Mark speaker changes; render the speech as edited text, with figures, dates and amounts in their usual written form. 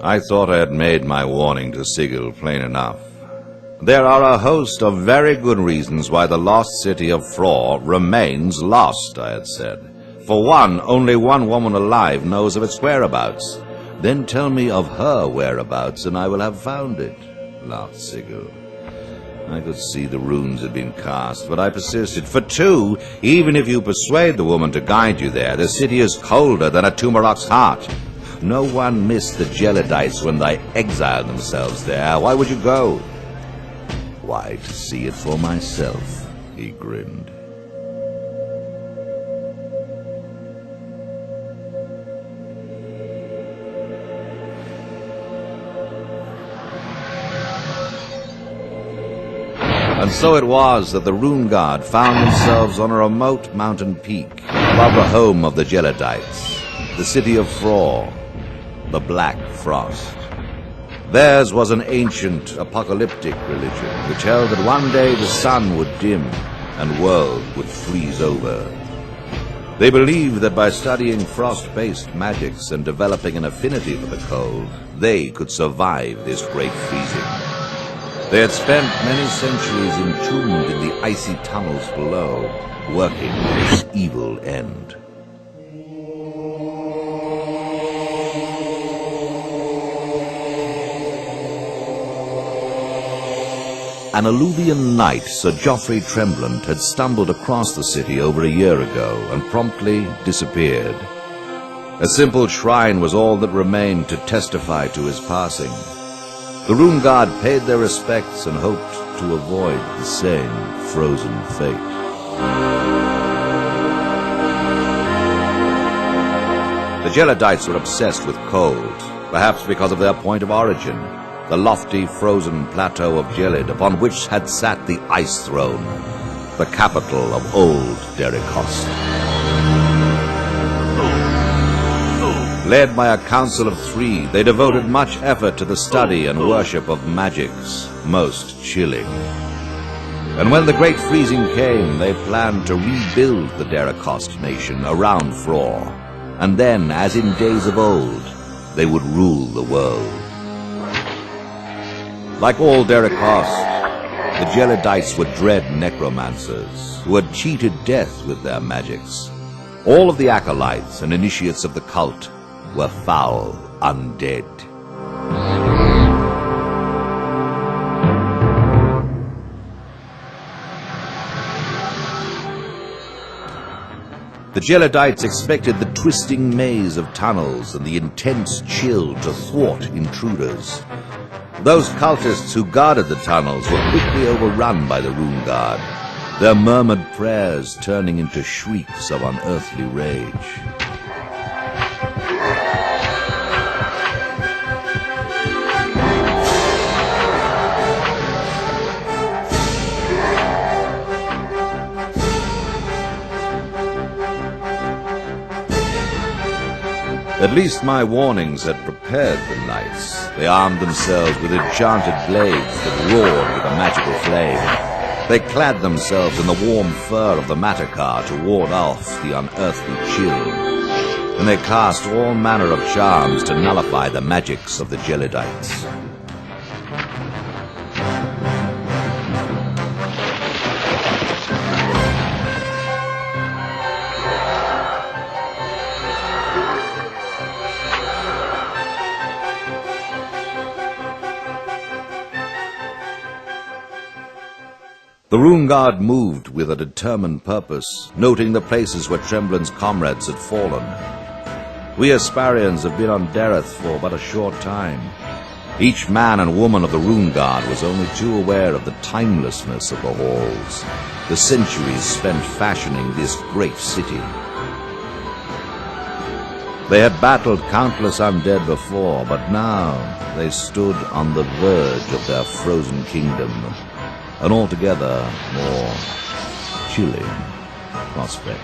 Speaker 1: I thought I had made my warning to Sigil plain enough. There are a host of very good reasons why the lost city of Frore remains lost, I had said. For one, only one woman alive knows of its whereabouts. Then tell me of her whereabouts, and I will have found it, laughed Sigil. I could see the runes had been cast, but I persisted. For two, even if you persuade the woman to guide you there, the city is colder than a Tumarok's heart. No one missed the Geladites when they exiled themselves there. Why would you go? Why, to see it for myself, he grinned. And so it was that the Rune Guard found themselves on a remote mountain peak above the home of the Geladites, the city of Frore, the Black Frost. Theirs was an ancient, apocalyptic religion which held that one day the sun would dim and world would freeze over. They believed that by studying frost-based magics and developing an affinity for the cold, they could survive this great freezing. They had spent many centuries entombed in the icy tunnels below, working to this evil end. An Alluvian knight, Sir Geoffrey Tremblant, had stumbled across the city over a year ago and promptly disappeared. A simple shrine was all that remained to testify to his passing. The Rune Guard paid their respects and hoped to avoid the same frozen fate. The Geladites were obsessed with cold, perhaps because of their point of origin, the lofty frozen plateau of Gelid upon which had sat the Ice Throne, the capital of old Derikost. Led by a council of three, they devoted much effort to the study and worship of magics, most chilling. And when the great freezing came, they planned to rebuild the Derikost nation around Frore, and then, as in days of old, they would rule the world. Like all Derikost, the Geladites were dread necromancers who had cheated death with their magics. All of the acolytes and initiates of the cult were foul undead. The Geladites expected the twisting maze of tunnels and the intense chill to thwart intruders. Those cultists who guarded the tunnels were quickly overrun by the Rune Guard, their murmured prayers turning into shrieks of unearthly rage. At least my warnings had prepared the knights. They armed themselves with enchanted blades that roared with a magical flame. They clad themselves in the warm fur of the Matakar to ward off the unearthly chill. And they cast all manner of charms to nullify the magics of the Geladites. The Rune Guard moved with a determined purpose, noting the places where Tremblin's comrades had fallen. We Asparians have been on Dareth for but a short time. Each man and woman of the Rune Guard was only too aware of the timelessness of the halls, the centuries spent fashioning this great city. They had battled countless undead before, but now they stood on the verge of their frozen kingdom, an altogether more chilling prospect.